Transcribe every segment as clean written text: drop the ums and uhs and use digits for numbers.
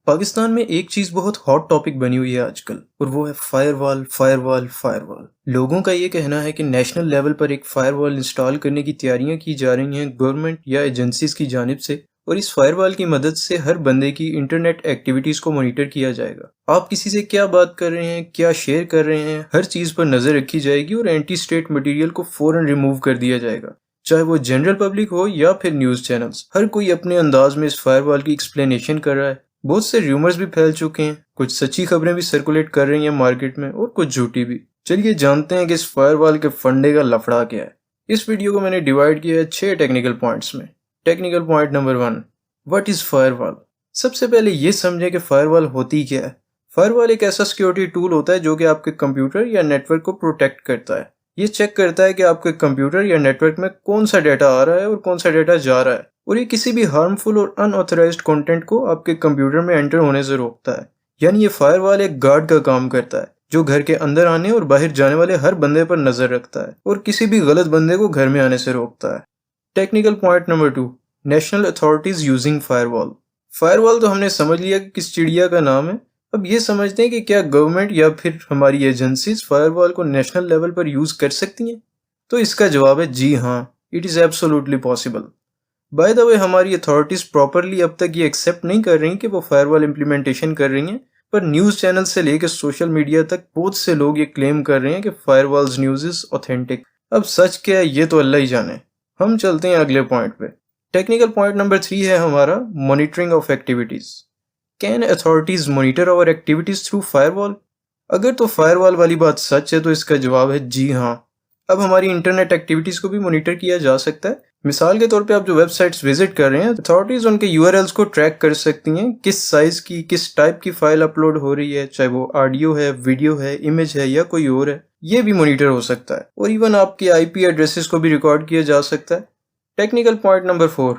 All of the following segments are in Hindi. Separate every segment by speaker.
Speaker 1: पाकिस्तान में एक चीज बहुत हॉट टॉपिक बनी हुई है आजकल और वो है फायरवॉल फायरवॉल फायरवॉल। लोगों का ये कहना है कि नेशनल लेवल पर एक फायरवॉल इंस्टॉल करने की तैयारियां की जा रही हैं गवर्नमेंट या एजेंसीज की जानिब से, और इस फायरवॉल की मदद से हर बंदे की इंटरनेट एक्टिविटीज को मॉनिटर किया जाएगा। आप किसी से क्या बात कर रहे हैं, क्या शेयर कर रहे हैं, हर चीज पर नजर रखी जाएगी और एंटी स्टेट मटेरियल को फौरन रिमूव कर दिया जाएगा, चाहे वो जनरल पब्लिक हो या फिर न्यूज चैनल्स। हर कोई अपने अंदाज में इस फायरवॉल की एक्सप्लेनेशन कर रहा है। बहुत से रूमर्स भी फैल चुके हैं, कुछ सच्ची खबरें भी सर्कुलेट कर रही हैं मार्केट में और कुछ झूठी भी। चलिए जानते हैं कि इस फायरवॉल के फंडे का लफड़ा क्या है। इस वीडियो को मैंने डिवाइड किया है 6 टेक्निकल पॉइंट्स में। Technical point number 1, what is firewall. सबसे पहले ये समझें कि फायरवॉल होती क्या है। फायरवॉल एक ऐसा सिक्योरिटी टूल होता है जो कि आपके कंप्यूटर या नेटवर्क को प्रोटेक्ट करता है। ये चेक करता है कि आपके कंप्यूटर या नेटवर्क में कौन सा डाटा आ रहा है और कौन सा डाटा जा रहा है, और ये किसी भी हार्मफुल और अनऑथराइज्ड कंटेंट को आपके कंप्यूटर में एंटर होने से रोकता है। यानी ये फायरवॉल एक गार्ड का काम करता है जो घर के अंदर आने और बाहर जाने वाले हर बंदे पर नजर रखता है और किसी भी गलत बंदे को घर में आने से रोकता है। Technical point number 2, national authorities using firewall. Firewall तो हमने समझ लिया कि किस चिड़िया का नाम है। अब ये समझते हैं कि क्या गवर्नमेंट या फिर हमारी एजेंसीज फायरवॉल को नेशनल लेवल पर यूज कर सकती हैं। तो इसका जवाब है जी हाँ, it is absolutely possible. By the way, हमारी अथॉरिटीज प्रॉपरली अब तक ये एक्सेप्ट नहीं कर रही कि वो फायरवॉल इम्प्लीमेंटेशन कर रही हैं, पर न्यूज चैनल से लेकर सोशल मीडिया तक बहुत से लोग ये क्लेम कर रहे हैं कि फायरवॉल्स न्यूज इज ऑथेंटिक। अब सच क्या है ये तो अल्लाह ही जाने। हम चलते हैं अगले पॉइंट पे। टेक्निकल पॉइंट नंबर 3 है हमारा monitoring of activities. Can authorities monitor our activities through firewall. अगर तो फायरवॉल वाली बात सच है तो इसका जवाब है जी हाँ। अब हमारी इंटरनेट एक्टिविटीज को भी मॉनिटर किया जा सकता है। मिसाल के तौर पे आप जो वेबसाइट्स विजिट कर रहे हैं, अथॉरिटीज उनके यूआरएल्स को ट्रैक कर सकती हैं, किस साइज की किस टाइप की फाइल अपलोड हो रही है, चाहे वो ऑडियो है, वीडियो है, इमेज है या कोई और है, ये भी मॉनिटर हो सकता है। और इवन आपकी आईपी एड्रेसेस को भी रिकॉर्ड किया जा सकता है। Technical point number 4,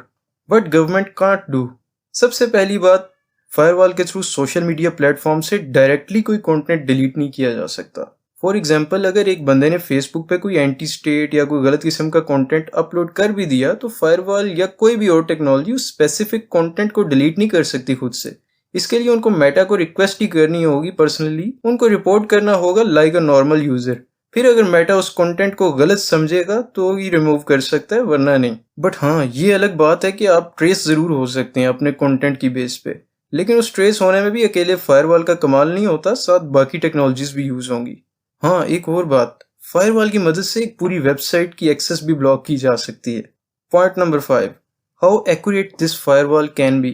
Speaker 1: what government can't do. सबसे पहली बात, फायरवॉल के थ्रू सोशल मीडिया प्लेटफॉर्म से डायरेक्टली कोई कंटेंट डिलीट नहीं किया जा सकता। फॉर एग्जाम्पल, अगर एक बंदे ने फेसबुक पे कोई एंटी स्टेट या कोई गलत किस्म का कंटेंट अपलोड कर भी दिया तो फायरवॉल या कोई भी और टेक्नोलॉजी उस स्पेसिफिक कंटेंट को डिलीट नहीं कर सकती खुद से। इसके लिए उनको मेटा को रिक्वेस्ट ही करनी होगी, पर्सनली उनको रिपोर्ट करना होगा लाइक अ नॉर्मल यूजर। फिर अगर मेटा उस कंटेंट को गलत समझेगा तो ही रिमूव कर सकता है, वरना नहीं। बट हाँ, ये अलग बात है कि आप ट्रेस जरूर हो सकते हैं अपने कंटेंट की बेस पे, लेकिन उस ट्रेस होने में भी अकेले फायरवॉल का कमाल नहीं होता, साथ बाकी टेक्नोलॉजीज भी यूज होंगी। हाँ, एक और बात, फायरवॉल की मदद से एक पूरी वेबसाइट की एक्सेस भी ब्लॉक की जा सकती है। Point number 5, how accurate this firewall can be.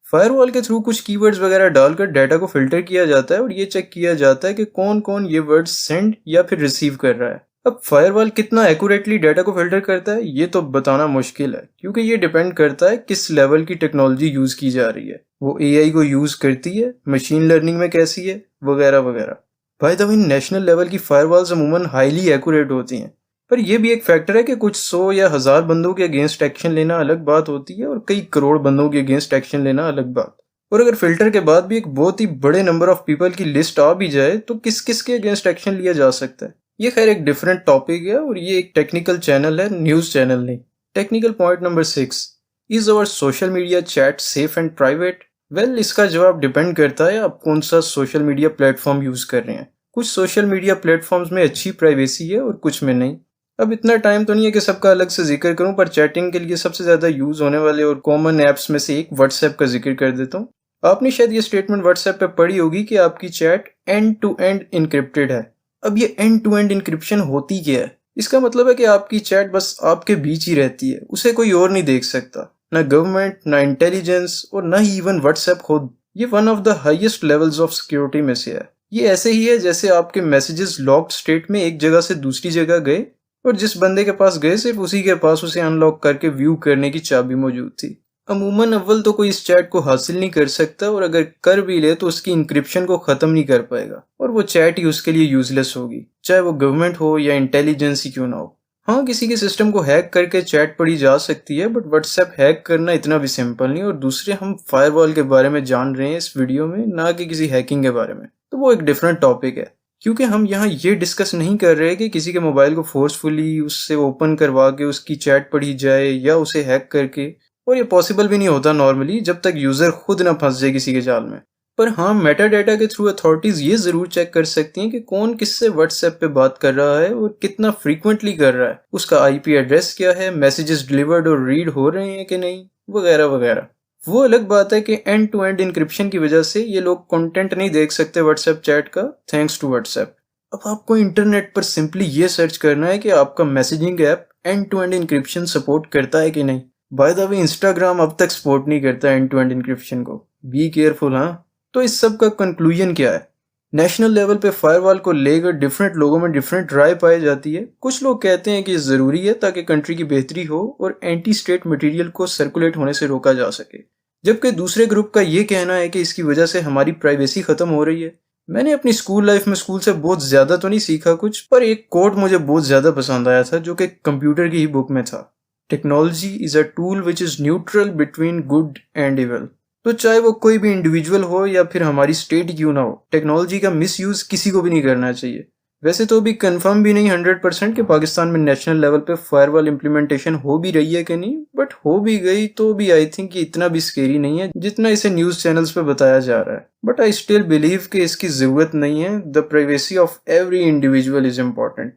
Speaker 1: Firewall के थ्रू कुछ कीवर्ड्स वगैरह डालकर डाटा को फिल्टर किया जाता है और ये चेक किया जाता है कि कौन कौन ये वर्ड्स सेंड या फिर रिसीव कर रहा है। अब फायरवॉल कितना एक्यूरेटली डाटा को फिल्टर करता है ये तो बताना मुश्किल है, क्योंकि ये डिपेंड करता है किस लेवल की टेक्नोलॉजी यूज की जा रही है, वो एआई को यूज करती है, मशीन लर्निंग में कैसी है, वगैरह वगैरह। By the way, national level की फायरवॉल्स अमूमन हाईली एक्यूरेट होती हैं, पर यह भी एक फैक्टर है कि कुछ 100 या 1000 बंदों के अगेंस्ट एक्शन लेना अलग बात होती है और कई करोड़ बंदों के अगेंस्ट एक्शन लेना अलग बात। और अगर फिल्टर के बाद भी एक बहुत ही बड़े नंबर ऑफ पीपल की लिस्ट आ भी जाए तो किस किस के अगेंस्ट एक्शन लिया जा सकता है, ये खैर एक डिफरेंट टॉपिक है और ये एक टेक्निकल चैनल है, न्यूज चैनल नहीं। Technical point number 6, is our social media chat safe and private. Well, इसका जवाब डिपेंड करता है आप कौन सा सोशल मीडिया प्लेटफॉर्म यूज कर रहे हैं। कुछ सोशल मीडिया प्लेटफॉर्म्स में अच्छी प्राइवेसी है और कुछ में नहीं। अब इतना टाइम तो नहीं है कि सबका अलग से जिक्र करूं, पर चैटिंग के लिए सबसे ज्यादा यूज होने वाले और कॉमन ऐप्स में से एक व्हाट्सएप का जिक्र कर देता हूं। आपने शायद ये स्टेटमेंट व्हाट्सएप पे पढ़ी होगी कि आपकी chat end to end encrypted है। अब ये एंड टू एंड इनक्रिप्शन होती क्या है? इसका मतलब है कि आपकी चैट बस आपके बीच ही रहती है, उसे कोई और नहीं देख सकता, ना गवर्नमेंट, ना इंटेलिजेंस और ना ही इवन व्हाट्सएप खुद। ये one of the highest levels of security में से है। ये ऐसे ही है जैसे आपके मैसेजेस लॉक्ड स्टेट में एक जगह से दूसरी जगह गए और जिस बंदे के पास गए सिर्फ उसी के पास उसे अनलॉक करके व्यू करने की चाबी मौजूद थी। अमूमन अव्वल तो कोई इस चैट को हासिल नहीं कर सकता, और अगर कर भी ले तो उसकी इंक्रिप्शन को खत्म नहीं कर पाएगा और वो चैट ही उसके लिए यूजलेस होगी, चाहे वो गवर्नमेंट हो या इंटेलिजेंस ही क्यों ना हो। हाँ, किसी के सिस्टम को हैक करके चैट पढ़ी जा सकती है, बट व्हाट्सएप हैक करना इतना भी सिंपल नहीं। और दूसरे, हम फायरवॉल के बारे में जान रहे हैं इस वीडियो में, ना कि किसी हैकिंग के बारे में, तो वो एक डिफरेंट टॉपिक है। क्योंकि हम यहाँ ये डिस्कस नहीं कर रहे कि किसी के मोबाइल को फोर्सफुली उससे ओपन करवा के उसकी चैट पढ़ी जाए या उसे हैक करके, और ये पॉसिबल भी नहीं होता नॉर्मली जब तक यूजर खुद ना फंस जाए किसी के जाल में। पर हाँ, मेटा डाटा के थ्रू अथॉरिटीज ये जरूर चेक कर सकती हैं कि कौन किससे व्हाट्सएप पे बात कर रहा है और कितना फ्रीक्वेंटली कर रहा है, उसका आईपी एड्रेस क्या है, मैसेजेस डिलीवर्ड और रीड हो रहे हैं कि नहीं, वगैरह वगैरह। वो अलग बात है कि एंड टू एंड इंक्रिप्शन की वजह से ये लोग कंटेंट नहीं देख सकते व्हाट्सएप चैट का, थैंक्स टू व्हाट्सएप। अब आपको इंटरनेट पर सिंपली ये सर्च करना है कि आपका messaging app end to end encryption support करता है कि नहीं। बाय द वे, इंस्टाग्राम अब तक सपोर्ट नहीं करता एंड टू एंड इंक्रिप्शन को, बी केयरफुल हाँ। तो इस सब का कंक्लूजन क्या है? नेशनल लेवल पे फायरवॉल को लेकर डिफरेंट लोगों में डिफरेंट राय पाई जाती है। कुछ लोग कहते हैं कि ये ज़रूरी है ताकि कंट्री की बेहतरी हो और एंटी स्टेट मटेरियल को सर्कुलेट होने से रोका जा सके, जबकि दूसरे ग्रुप का ये कहना है कि इसकी वजह से हमारी प्राइवेसी ख़त्म हो रही है। मैंने अपनी स्कूल लाइफ में स्कूल से बहुत ज़्यादा तो नहीं सीखा कुछ, पर एक कोट मुझे बहुत ज़्यादा पसंद आया था जो कि कंप्यूटर की ही बुक में था। Technology is a tool which is neutral between good and evil. तो चाहे वो कोई भी इंडिविजुअल हो या फिर हमारी स्टेट क्यों ना हो, टेक्नोलॉजी का मिसयूज किसी को भी नहीं करना चाहिए। वैसे तो अभी कंफर्म भी नहीं 100% कि पाकिस्तान में नेशनल लेवल पे फायरवॉल इम्प्लीमेंटेशन हो भी रही है कि नहीं, बट हो भी गई तो भी आई थिंक कि इतना भी स्केरी नहीं है जितना इसे न्यूज़ चैनल्स पे बताया जा रहा है। बट आई स्टिल बिलीव कि इसकी ज़रूरत नहीं है। The privacy of every individual is important.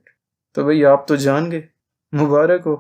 Speaker 1: तो भाई आप तो जान गए, मुबारक हो।